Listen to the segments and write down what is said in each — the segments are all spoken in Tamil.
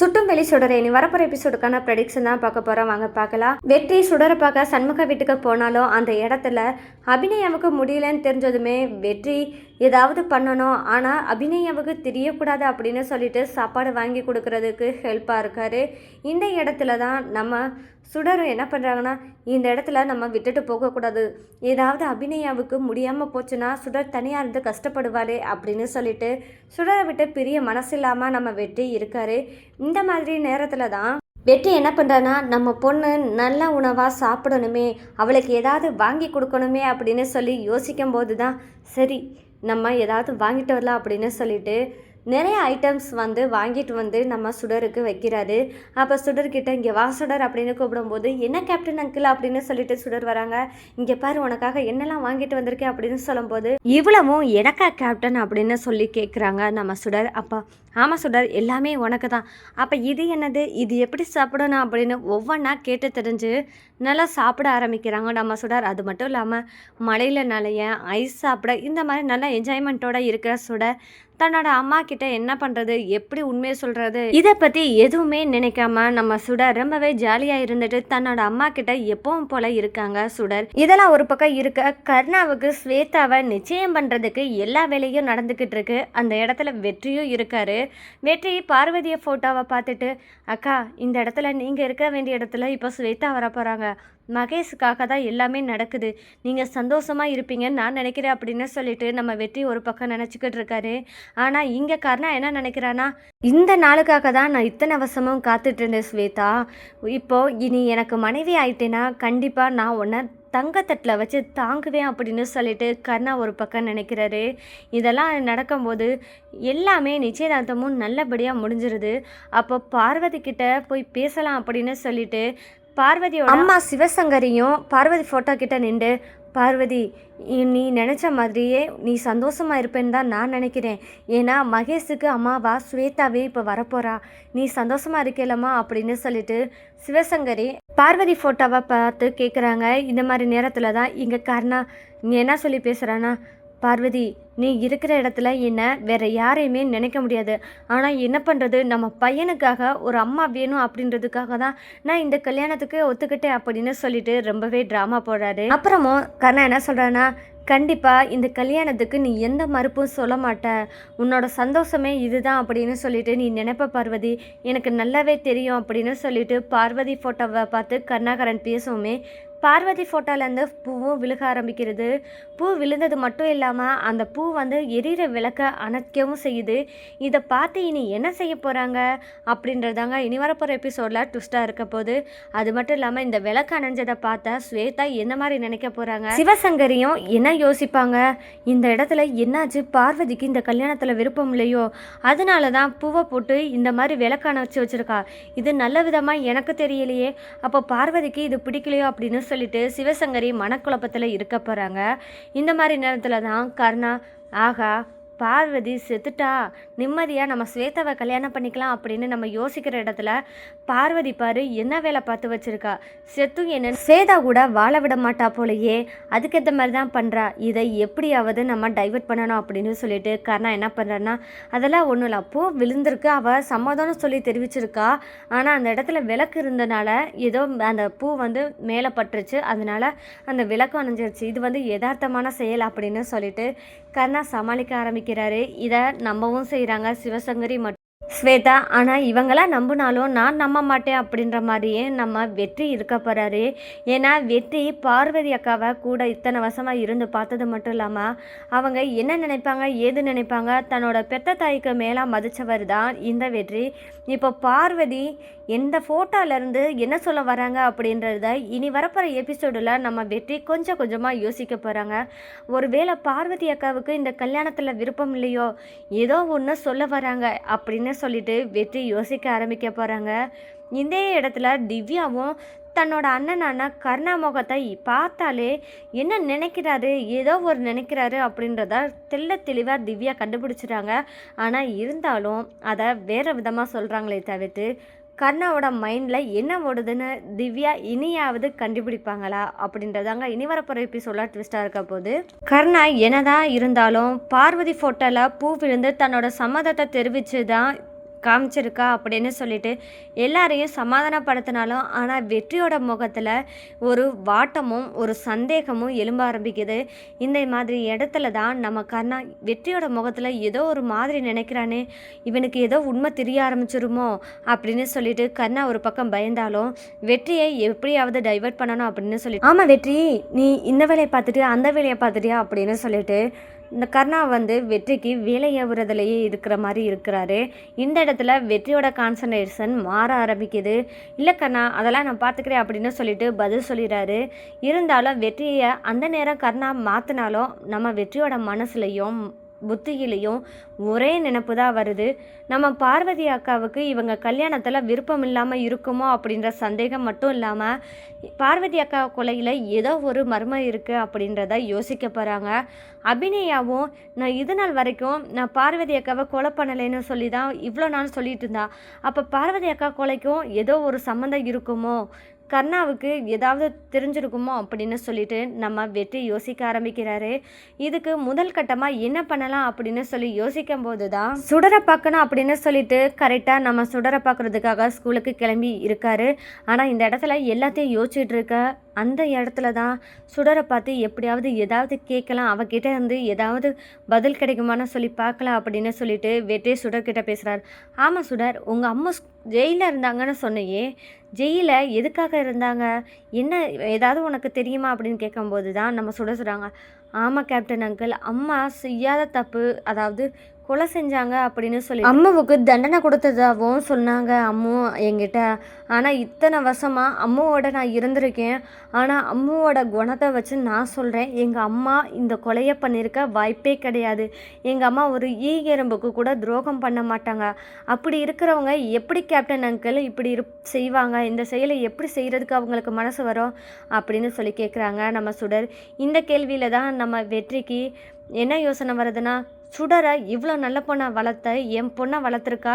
சுட்டும் வெளி சுடரே இனி வரப்போகிற எபிசோடுக்கான ப்ரெடிக்ஷன் தான் பார்க்க போகிறோம். வாங்க பார்க்கலாம். வெற்றி சுடரை பார்க்க சண்முக வீட்டுக்கு போனாலும் அந்த இடத்துல அபிநயாவுக்கு முடியலன்னு தெரிஞ்சதுமே வெற்றி ஏதாவது பண்ணணும், ஆனால் அபிநயாவுக்கு தெரியக்கூடாது அப்படின்னு சொல்லிட்டு சாப்பாடு வாங்கி கொடுக்கறதுக்கு ஹெல்ப்பாக இருக்கார். இந்த இடத்துல தான் நம்ம சுடரும் என்ன பண்ணுறாங்கன்னா, இந்த இடத்துல நம்ம விட்டுட்டு போகக்கூடாது, ஏதாவது அபிநயாவுக்கு முடியாமல் போச்சுன்னா சுடர் தனியாக இருந்து கஷ்டப்படுவார் அப்படின்னு சொல்லிட்டு சுடரை விட்டு பிரிய மனசு இல்லாமல் நம்ம வெற்றி இருக்கார். இந்த மாதிரி நேரத்தில் தான் வெற்றி என்ன பண்ணுறான்னா, நம்ம பொண்ணு நல்ல உணவாக சாப்பிடணுமே, அவளுக்கு ஏதாவது வாங்கி கொடுக்கணுமே அப்படின்னு சொல்லி யோசிக்கும் போது தான் சரி நம்ம ஏதாவது வாங்கிட்டு வரலாம் அப்படின்னு சொல்லிட்டு நிறைய ஐட்டம்ஸ் வாங்கிட்டு வந்து நம்ம சுடருக்கு வைக்கிறாரு. அப்போ சுடர்கிட்ட இங்கே வா சுடர் அப்படின்னு கூப்பிடும்போது, என்ன கேப்டன் அங்கிள் அப்படின்னு சொல்லிட்டு சுடர் வராங்க. இங்கே பாரு உனக்காக என்னெல்லாம் வாங்கிட்டு வந்திருக்கேன் அப்படின்னு சொல்லும்போது, இவ்வளவும் எனக்கா கேப்டன் அப்படின்னு சொல்லி கேட்குறாங்க நம்ம சுடர். அப்போ ஆமாம் சுடர், எல்லாமே உனக்கு தான். அப்போ இது என்னது, இது எப்படி சாப்பிடணும் அப்படின்னு ஒவ்வொன்றா கேட்டு தெரிஞ்சு நல்லா சாப்பிட ஆரம்பிக்கிறாங்க நம்ம சுடர். அது மட்டும் இல்லாமல் மழையில் நனைய ஐஸ் சாப்பிட இந்த மாதிரி நல்லா என்ஜாய்மெண்ட்டோட இருக்கிற சுடர் தன்னோட அம்மா கிட்ட என்ன பண்ணுறது, எப்படி உண்மையை சொல்கிறது, இதை பற்றி எதுவுமே நினைக்காம நம்ம சுடர் ரொம்பவே ஜாலியாக இருந்துட்டு தன்னோட அம்மா கிட்ட எப்பவும் போல இருக்காங்க சுடர். இதெல்லாம் ஒரு பக்கம் இருக்க, கர்ணாவுக்கு ஸ்வேதாவை நிச்சயம் பண்ணுறதுக்கு எல்லா வேலையும் நடந்துக்கிட்டு இருக்கு. அந்த இடத்துல வெற்றியும் இருக்காரு. வெற்றி பார்வதியை ஃபோட்டோவை பார்த்துட்டு, அக்கா இந்த இடத்துல நீங்கள் இருக்க வேண்டிய இடத்துல இப்போ ஸ்வேதா வர போகிறாங்க, மகேஷுக்காக தான் எல்லாமே நடக்குது, நீங்கள் சந்தோஷமாக இருப்பீங்கன்னு நான் நினைக்கிறேன் அப்படின்னு சொல்லிட்டு நம்ம வெற்றி ஒரு பக்கம் நினச்சிக்கிட்டு இருக்காரு. ஆனால் இங்கே கர்ணா என்ன நினைக்கிறான்னா, இந்த நாளுக்காக தான் நான் இத்தனை வருஷமும் காத்துட்டு இருந்தேன் ஸ்வேதா, இப்போது இனி எனக்கு மனைவி ஆயிட்டேன்னா கண்டிப்பாக நான் உன்னை தங்கத்தட்டில் வச்சு தாங்குவேன் அப்படின்னு சொல்லிட்டு கர்ணா ஒரு பக்கம் நினைக்கிறாரு. இதெல்லாம் நடக்கும்போது எல்லாமே நிச்சயதார்த்தமும் நல்லபடியாக முடிஞ்சிருது. அப்போ பார்வதி கிட்ட போய் பேசலாம் அப்படின்னு சொல்லிட்டு பார்வதியோட அம்மா சிவசங்கரியும் பார்வதி ஃபோட்டோ கிட்ட நின்று, பார்வதி நீ நினச்ச மாதிரியே நீ சந்தோஷமாக இருப்பேன்னு தான் நான் நினைக்கிறேன். ஏன்னா மகேஷுக்கு அம்மாவா ஸ்வேதாவே இப்போ வரப்போகிறா, நீ சந்தோஷமாக இருக்கலம்மா அப்படின்னு சொல்லிட்டு சிவசங்கரி பார்வதி ஃபோட்டோவை பார்த்து கேட்குறாங்க. இந்த மாதிரி நேரத்தில் தான் இங்கே கர்ணா நீ என்ன சொல்லி பேசுகிறான்னா, பார்வதி நீ இருக்கிற இடத்துல என்ன வேற யாரையுமே நினைக்க முடியாது, ஆனால் என்ன பண்ணுறது, நம்ம பையனுக்காக ஒரு அம்மா வேணும் அப்படின்றதுக்காக தான் நான் இந்த கல்யாணத்துக்கு ஒத்துக்கிட்டேன் அப்படின்னு சொல்லிட்டு ரொம்பவே ட்ராமா போடுறாரு. அப்புறமும் கர்ணா என்ன சொல்கிறான்னா, கண்டிப்பாக இந்த கல்யாணத்துக்கு நீ எந்த மறுப்பும் சொல்ல மாட்ட, உன்னோட சந்தோஷமே இதுதான் அப்படின்னு சொல்லிட்டு நீ நினைப்ப பார்வதி, எனக்கு நல்லாவே தெரியும் அப்படின்னு சொல்லிட்டு பார்வதி ஃபோட்டோவை பார்த்து கருணாகரன் பேசவுமே பார்வதி ஃபோட்டோலேருந்து பூவும் விழுக ஆரம்பிக்கிறது. பூ விழுந்தது மட்டும் இல்லாமல் அந்த பூ எரியிற விளக்க அணைக்கவும் செய்யுது. இதை பார்த்து இனி என்ன செய்ய போகிறாங்க அப்படின்றதாங்க இனி வரப்போகிற எபிசோடில் ட்விஸ்ட்டாக இருக்க போது. அது மட்டும் இல்லாமல் இந்த விளக்கு அணைஞ்சதை பார்த்தா ஸ்வேதா என்ன மாதிரி நினைக்க போகிறாங்க, சிவசங்கரியும் என்ன யோசிப்பாங்க, இந்த இடத்துல என்னாச்சு பார்வதிக்கு இந்த கல்யாணத்தில் விருப்பம் இல்லையோ, அதனால தான் பூவை போட்டு இந்த மாதிரி விளக்கு அணைச்சி வச்சுருக்கா, இது நல்ல விதமாக எனக்கு தெரியலையே, அப்போ பார்வதிக்கு இது பிடிக்கலையோ அப்படின்னு சொல்லிட்டு சிவசங்கரி மனக்குழப்பத்தில் இருக்க போகிறாங்க. இந்த மாதிரி நேரத்தில் தான் கர்ணா, ஆகா பார்வதி செத்துட்டா, நிம்மதியாக நம்ம ஸ்வேதாவை கல்யாணம் பண்ணிக்கலாம் அப்படின்னு நம்ம யோசிக்கிற இடத்துல பார்வதி பாரு என்ன வேலை பார்த்து வச்சுருக்கா, செத்தும் என்ன ஸ்வேதா கூட வாழ விட மாட்டா போலையே, அதுக்கேற்ற மாதிரி தான் பண்ணுறா, இதை எப்படியாவது நம்ம டைவர்ட் பண்ணணும் அப்படின்னு சொல்லிட்டு கர்ணா என்ன பண்ணுறான்னா, அதெல்லாம் ஒன்றும் இல்லை, பூ விழுந்திருக்கு, அவள் சமாதானம் சொல்லி தெரிவிச்சிருக்கா, ஆனால் அந்த இடத்துல விளக்கு இருந்தனால ஏதோ அந்த பூ மேலே பட்டுருச்சு, அதனால அந்த விளக்கு அணைஞ்சிருச்சு, இது யதார்த்தமான செயல் அப்படின்னு சொல்லிட்டு கர்ணா சமாளிக்க ஆரம்பிக்கிறாரு. இதை நம்பவும் செய்கிறாங்க சிவசங்கரி மற்றும் ஸ்வேதா. ஆனால் இவங்களாம் நம்பினாலும் நான் நம்ப மாட்டேன் அப்படின்ற மாதிரியே நம்ம வெற்றி இருக்க போகிறாரு. ஏன்னா வெற்றி பார்வதி அக்காவை கூட இத்தனை வருஷமாக இருந்து பார்த்தது மட்டும் இல்லாமல் அவங்க என்ன நினைப்பாங்க ஏது நினைப்பாங்க, தன்னோட பெத்த தாய்க்கு மேலே மதித்தவர் தான் இந்த வெற்றி. இப்போ பார்வதி எந்த ஃபோட்டோலேருந்து என்ன சொல்ல வராங்க அப்படின்றத இனி வரப்போகிற எபிசோடில் நம்ம வெற்றி கொஞ்சம் கொஞ்சமாக யோசிக்க போகிறாங்க. ஒருவேளை பார்வதி அக்காவுக்கு இந்த கல்யாணத்தில் விருப்பம் இல்லையோ, ஏதோ ஒன்று சொல்ல வராங்க அப்படின்னு சொல்லிட்டு வெற்றி யோசிக்க ஆரம்பிக்க போகிறாங்க. இந்த இடத்துல திவ்யாவும் தன்னோட அண்ணனான கர்ணா முகத்தை பார்த்தாலே என்ன நினைக்கிறாரு, ஏதோ ஒரு நினைக்கிறாரு அப்படின்றத தெளிவாக திவ்யா கண்டுபிடிச்சிட்டாங்க. ஆனால் இருந்தாலும் அதை வேறு விதமாக சொல்கிறாங்களே தவிர்த்து கர்ணாவோட மைண்டில் என்ன ஓடுதுன்னு திவ்யா இனியாவது கண்டுபிடிப்பாங்களா அப்படின்றதாங்க இனி வரப்போகிற எபிசோடில் ட்விஸ்ட்டாக இருக்க போது. கர்ணா என்னதான் இருந்தாலும் பார்வதி ஃபோட்டோவில் பூ விழுந்து தன்னோட சம்மதத்தை தெரிவித்து தான் காமிச்சிருக்கா அப்படின்னு சொல்லிட்டு எல்லாரையும் சமாதானப்படுத்தினாலும், ஆனால் வெற்றியோட முகத்தில் ஒரு வாட்டமும் ஒரு சந்தேகமும் எழும்ப ஆரம்பிக்குது. இந்த மாதிரி இடத்துல தான் நம்ம கர்ணா வெற்றியோட முகத்தில் ஏதோ ஒரு மாதிரி நினைக்கிறானே, இவனுக்கு ஏதோ உண்மை தெரிய ஆரம்பிச்சிருமோ அப்படின்னு சொல்லிட்டு கர்ணா ஒரு பக்கம் பயந்தாலும் வெற்றியை எப்படியாவது டைவர்ட் பண்ணணும் அப்படின்னு சொல்லி, ஆமாம் வெற்றி, நீ இந்த வேலையை பார்த்துட்டு அந்த வேலையை பார்த்துட்டியா அப்படின்னு சொல்லிட்டு இந்த கர்ணா வெற்றிக்கு வேலை ஏவுறதுலையே இருக்கிற மாதிரி இருக்கிறாரு. இந்த இடத்துல வெற்றியோட கான்சன்ட்ரேஷன் மாற ஆரம்பிக்குது. இல்லை கர்ணா, அதெல்லாம் நான் பார்த்துக்கிறேன் அப்படின்னு சொல்லிட்டு பதில் சொல்லிடுறாரு. இருந்தாலும் வெற்றியை அந்த நேரம் கர்ணா மாற்றினாலும் நம்ம வெற்றியோட மனசுலையும் புத்தியிலையும் ஒரே நினப்பு தான் வருது. நம்ம பார்வதி அக்காவுக்கு இவங்க கல்யாணத்தில் விருப்பம் இல்லாமல் இருக்குமோ அப்படின்ற சந்தேகம் மட்டும் இல்லாமல் பார்வதி அக்கா கொலையில் ஏதோ ஒரு மர்மம் இருக்குது அப்படின்றத யோசிக்க போகிறாங்க. அபிநயாவும் நான் இது நாள் வரைக்கும் நான் பார்வதி அக்காவை கொலை பண்ணலைன்னு சொல்லி தான் இவ்வளோ நாள் சொல்லிட்டு இருந்தா. அப்போ பார்வதி அக்கா கொலைக்கும் ஏதோ ஒரு சம்மந்தம் இருக்குமோ, கர்ணாவுக்கு ஏதாவது தெரிஞ்சிருக்குமோ அப்படின்னு சொல்லிட்டு நம்ம வெற்றி யோசிக்க ஆரம்பிக்கிறாரு. இதுக்கு முதல் கட்டமாக என்ன பண்ணலாம் அப்படின்னு சொல்லி யோசிக்கும் போது தான் சுடரை பார்க்கணும் அப்படின்னு சொல்லிட்டு கரெக்டாக நம்ம சுடரை பார்க்குறதுக்காக ஸ்கூலுக்கு கிளம்பி இருக்காரு. ஆனால் இந்த இடத்துல எல்லாத்தையும் யோசிச்சுட்டு இருக்க அந்த இடத்துல தான் சுடரை பார்த்து எப்படியாவது ஏதாவது கேட்கலாம், அவகிட்ட இருந்து ஏதாவது பதில் கிடைக்குமான்னு சொல்லி பார்க்கலாம் அப்படின்னு சொல்லிட்டு வெற்றி சுடர்கிட்ட பேசுகிறார். ஆமாம் சுடர், உங்கள் அம்மா ஜெயிலில் இருந்தாங்கன்னு சொன்னையே, ஜெயிலில் எதுக்காக இருந்தாங்க, என்ன ஏதாவது உனக்கு தெரியுமா அப்படின்னு கேட்கும்போது தான் நம்ம சொல்கிறாங்க. ஆமாம் கேப்டன் அங்கிள், அம்மா செய்யாத தப்பு, அதாவது கொலை செஞ்சாங்க அப்படின்னு சொல்லி அம்மாவுக்கு தண்டனை கொடுத்ததாகவும் சொன்னாங்க அம்மு என்கிட்ட. ஆனால் இத்தனை வருஷமாக அம்மாவோட நான் இருந்திருக்கேன். ஆனால் அம்மாவோட குணத்தை வச்சு நான் சொல்கிறேன், எங்கள் அம்மா இந்த கொலையை பண்ணியிருக்க வாய்ப்பே கிடையாது. எங்கள் அம்மா ஒரு ஈகெரும்புக்கு கூட துரோகம் பண்ண மாட்டாங்க. அப்படி இருக்கிறவங்க எப்படி கேப்டன் அங்கிள் இப்படி செய்வாங்க, இந்த செயலை எப்படி செய்கிறதுக்கு அவங்களுக்கு மனசு வரும் அப்படின்னு சொல்லி கேட்குறாங்க நம்ம சுடர். இந்த கேள்வியில் தான் நம்ம வெற்றிக்கு என்ன யோசனை வருதுன்னா, சுடரை இவ்வளோ நல்ல பொண்ணை வளர்த்த என் பொண்ணை வளர்த்துருக்கா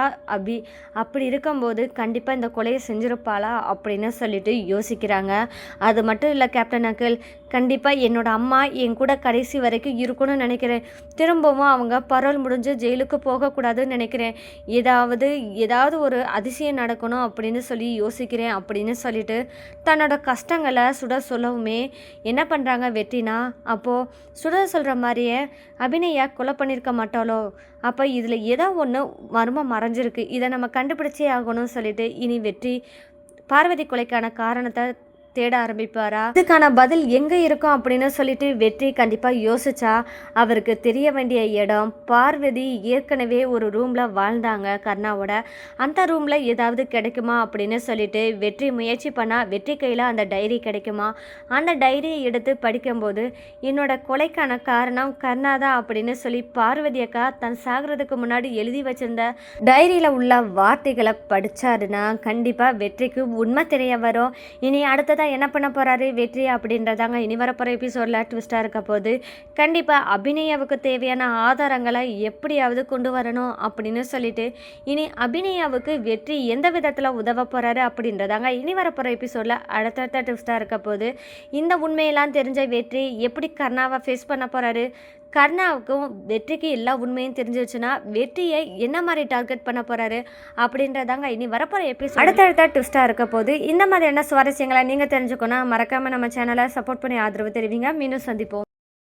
அப்படி இருக்கும்போது கண்டிப்பாக இந்த கொலையை செஞ்சுருப்பாளா அப்படின்னு சொல்லிட்டு யோசிக்கிறாங்க. அது மட்டும் இல்லை கேப்டன் அங்கிள், கண்டிப்பாக என்னோடய அம்மா என் கூட கடைசி வரைக்கும் இருக்கணும்னு நினைக்கிறேன். திரும்பவும் அவங்க பரோல் முடிஞ்சு ஜெயிலுக்கு போகக்கூடாதுன்னு நினைக்கிறேன். ஏதாவது ஒரு அதிசயம் நடக்கணும் அப்படின்னு சொல்லி யோசிக்கிறேன் அப்படின்னு சொல்லிட்டு தன்னோட கஷ்டங்களை சுடர் சொல்லவுமே என்ன பண்ணுறாங்க வெற்றினா, அப்போது சுடர் சொல்கிற மாதிரியே அபிநயா கொலை பண்ணியிருக்க மாட்டாளோ, அப்போ இதில் ஏதோ ஒன்று மர்மம் மறைஞ்சிருக்கு, இதை நம்ம கண்டுபிடிச்சே ஆகணும்னு சொல்லிட்டு இனி வெற்றி பார்வதி கொலைக்கான காரணத்தை தேட ஆரம்பிப்பாரா, இதுக்கான பதில் எங்கே இருக்கும் அப்படின்னு சொல்லிட்டு வெற்றி கண்டிப்பாக யோசிச்சா அவருக்கு தெரிய வேண்டிய இடம், பார்வதி ஏற்கனவே ஒரு ரூமில் வாழ்ந்தாங்க கர்ணாவோட, அந்த ரூமில் ஏதாவது கிடைக்குமா அப்படின்னு சொல்லிட்டு வெற்றி முயற்சி பண்ணால் வெற்றி கையில் அந்த டைரி கிடைக்குமா, அந்த டைரியை எடுத்து படிக்கும்போது என்னோட கொலைக்கான காரணம் கர்ணா தான் அப்படின்னு சொல்லி பார்வதி அக்கா தன் சாகிறதுக்கு முன்னாடி எழுதி வச்சிருந்த டைரியில் உள்ள வார்த்தைகளை படித்தாருன்னா கண்டிப்பாக வெற்றிக்கு உண்மை தெரிய வரும். இனி அடுத்ததாக என்ன பண்ண போகிறாரு வெற்றி அப்படின்றதாங்க இனி வரப்போகிற எபிசோடில் ட்விஸ்டாக இருக்க போது. கண்டிப்பாக அபிநயாவுக்கு தேவையான ஆதாரங்களை எப்படியாவது கொண்டு வரணும் அப்படின்னு சொல்லிட்டு இனி அபிநயாவுக்கு வெற்றி எந்த விதத்தில் உதவ போகிறாரு அப்படின்றதாங்க இனி வரப்போகிற எபிசோடில் அடுத்தடுத்த ட்விஸ்டாக இருக்க போது. இந்த உண்மையெல்லாம் தெரிஞ்ச வெற்றி எப்படி கர்ணாவை ஃபேஸ் பண்ண போகிறாரு, கர்ணாவுக்கும் வெற்றிக்கு எல்லா உண்மையும் தெரிஞ்சிருச்சுன்னா வெற்றியை என்ன மாதிரி டார்கெட் பண்ண போகிறாரு அப்படின்றதாங்க இனி வரப்போகிற எபிசோட் அடுத்தடுத்த ட்விஸ்ட்டாக இருக்க போது. இந்த மாதிரியான சுவாரஸ்யங்களை நீங்கள் தெரிஞ்சுக்கணும் மறக்காமல் நம்ம சேனலை சப்போர்ட் பண்ணி ஆதரவு தெரிவிங்க. மீண்டும் சந்திப்போம்.